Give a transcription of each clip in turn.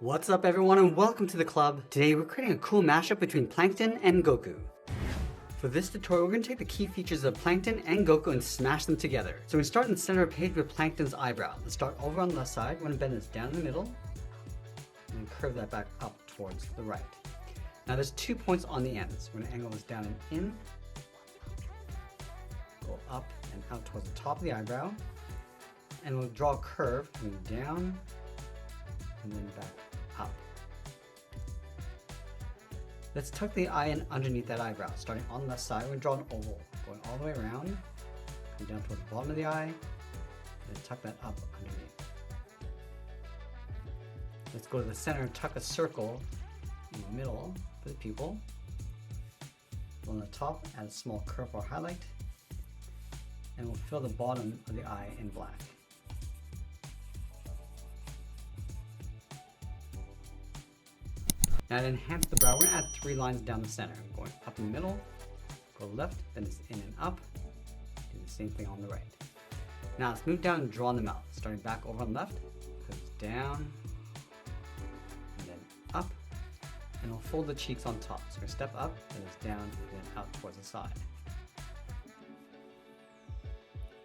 What's up everyone and welcome to the club. Today we're creating a cool mashup between Plankton and Goku. For this tutorial we're going to take the key features of Plankton and Goku and smash them together. So we start in the center of the page with Plankton's eyebrow. Let's start over on the left side. We're going to bend this down in the middle and curve that back up towards the right. Now there's 2 points on the ends. We're going to angle this down and in, go up and out towards the top of the eyebrow, and we'll draw a curve coming down and then back up. Let's tuck the eye in underneath that eyebrow. Starting on the left side, we're going to draw an oval, going all the way around, come down towards the bottom of the eye, and then tuck that up underneath. Let's go to the center and tuck a circle in the middle for the pupil. On the top, add a small curve or highlight, and we'll fill the bottom of the eye in black. Now to enhance the brow, we're going to add 3 lines down the center. Going up in the middle, go left, then it's in and up. Do the same thing on the right. Now let's move down and draw in the mouth. Starting back over on the left, goes down, and then up, and we'll fold the cheeks on top. So we're going to step up, then it's down, and then out towards the side.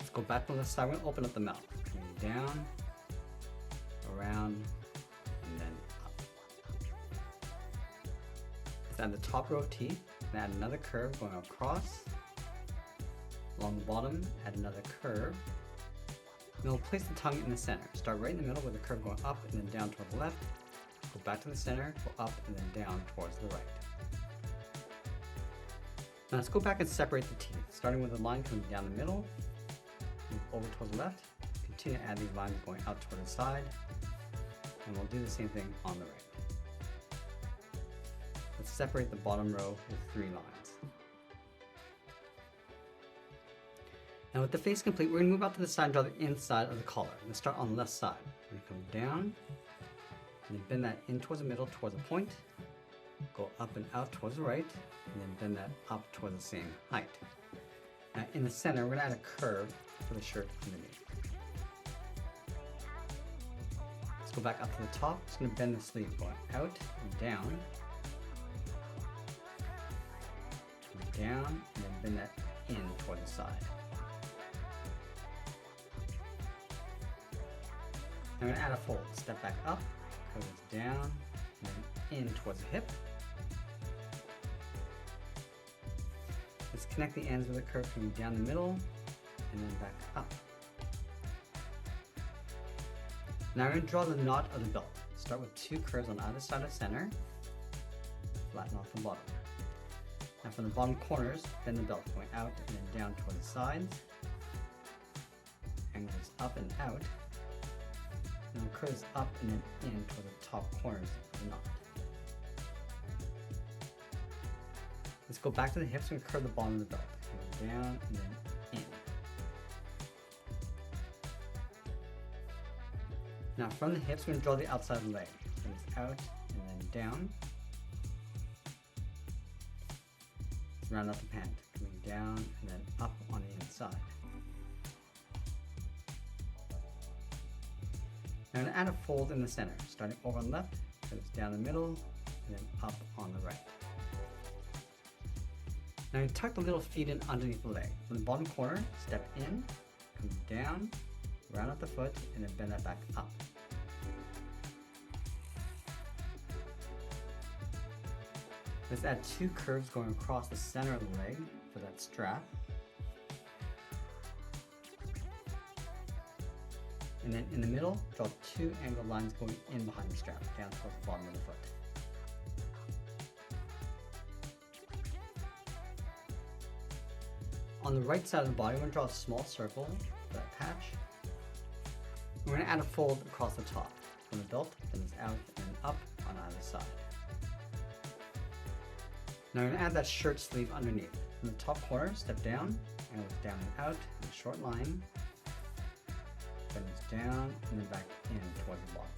Let's go back to the left side, we're going to open up the mouth. Coming down, around, and then up. Let's add the top row of teeth, and add another curve going across. Along the bottom, add another curve. And we'll place the tongue in the center. Start right in the middle with a curve going up and then down toward the left. Go back to the center, go up and then down towards the right. Now let's go back and separate the teeth, starting with a line coming down the middle, move over towards the left, continue to add these lines going out toward the side, and we'll do the same thing on the right. Let's separate the bottom row with 3 lines. Now with the face complete, we're going to move out to the side and draw the inside of the collar. Let's start on the left side. We're going to come down, and then bend that in towards the middle, towards a point. Go up and out towards the right, and then bend that up towards the same height. Now in the center, we're going to add a curve for the shirt underneath. Let's go back up to the top. Just going to bend the sleeve going out and down. Down, and then bend that in toward the side. I'm going to add a fold. Step back up, curve this down, and then in towards the hip. Let's connect the ends with a curve coming down the middle, and then back up. Now we're going to draw the knot of the belt. Start with 2 curves on either side of center, flatten off the bottom. Now from the bottom corners, bend the belt going out and then down toward the sides. Angles up and out. And then curves up and then in toward the top corners of the knot. Let's go back to the hips and curve the bottom of the belt. Going down and then in. Now from the hips, we're going to draw the outside of the leg. So it's out and then down. Round out the pant, coming down and then up on the inside. Now I'm going to add a fold in the center, starting over on the left, goes down the middle, and then up on the right. Now you tuck the little feet in underneath the leg. From the bottom corner, step in, come down, round out the foot, and then bend that back up. Let's add 2 curves going across the center of the leg for that strap. And then in the middle, draw 2 angled lines going in behind the strap, down towards the bottom of the foot. On the right side of the body, we're going to draw a small circle for that patch. We're going to add a fold across the top. From the belt, then it's out and up on either side. Now I'm going to add that shirt sleeve underneath. From the top corner, step down, and look down and out in a short line. Bend this down, and then back in towards the bottom.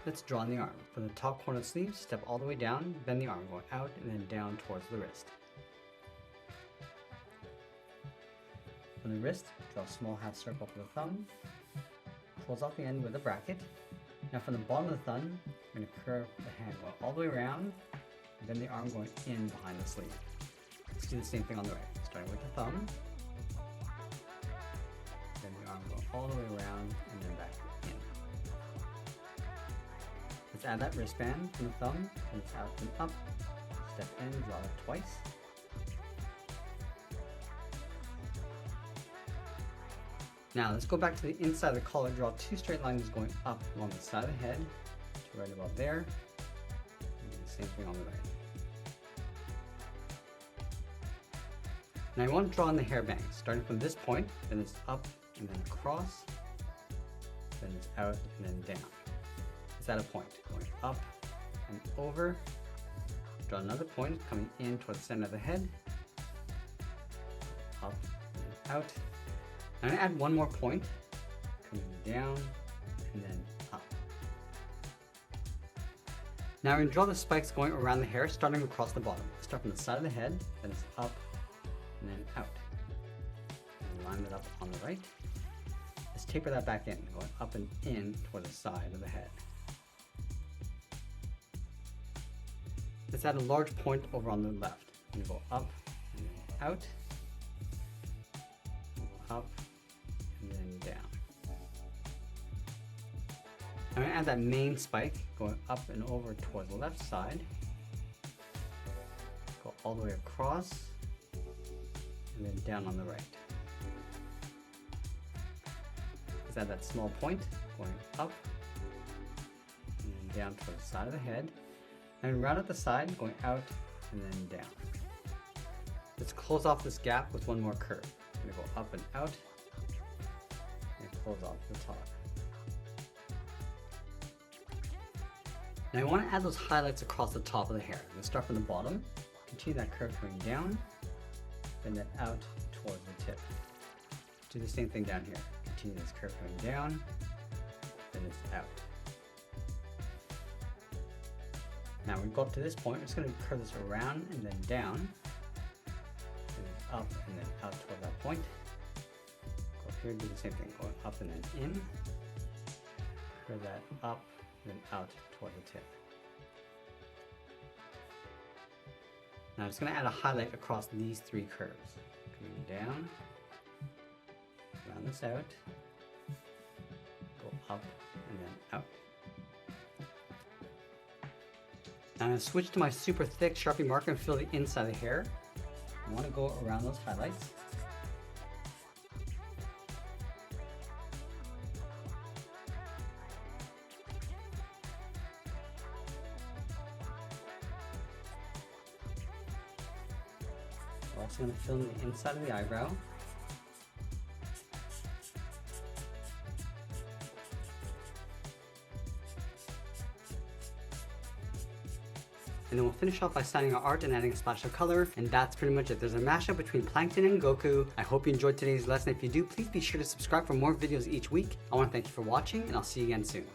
Let's draw on the arm. From the top corner of the sleeve, step all the way down, bend the arm going out and then down towards the wrist. From the wrist, draw a small half circle for the thumb, close off the end with a bracket. Now from the bottom of the thumb, we're going to curve the hand going all the way around, and then the arm going in behind the sleeve. Let's do the same thing on the right, starting with the thumb, then the arm going all the way around, and then back in. Let's add that wristband from the thumb, and it's out and up, step in, draw it twice. Now let's go back to the inside of the collar, draw 2 straight lines going up along the side of the head to right about there, and do the same thing on the right. Now I want to draw in the hair bangs, starting from this point, then it's up and then across, then it's out and then down. It's at a point, going up and over, draw another point coming in towards the center of the head, up and out. I'm going to add one more point, coming down and then up. Now we're going to draw the spikes going around the hair, starting across the bottom. Start from the side of the head, then it's up and then out. And line it up on the right. Let's taper that back in, going up and in toward the side of the head. Let's add a large point over on the left. And go up and then out, up, and then down. I'm going to add that main spike going up and over towards the left side. Go all the way across and then down on the right. Let's add that small point going up and then down towards the side of the head. And round at the side going out and then down. Let's close off this gap with one more curve. I'm going to go up and out and close off the top. Now I want to add those highlights across the top of the hair. I'm going to start from the bottom, continue that curve going down, bend that out towards the tip. Do the same thing down here. Continue this curve going down, then it's out. Now we go up to this point, we're just going to curve this around and then down, and then up and then out toward that point. Go up here and do the same thing, going up and then in, curve that up and then out toward the tip. Now I'm just going to add a highlight across these 3 curves. Coming down, round this out, go up and then out. Now I'm going to switch to my super thick Sharpie marker and fill the inside of the hair. I want to go around those highlights. We're also going to fill in the inside of the eyebrow. And then we'll finish off by signing our art and adding a splash of color, and that's pretty much it. There's a mashup between Plankton and Goku. I hope you enjoyed today's lesson. If you do, please be sure to subscribe for more videos each week. I want to thank you for watching, and I'll see you again soon.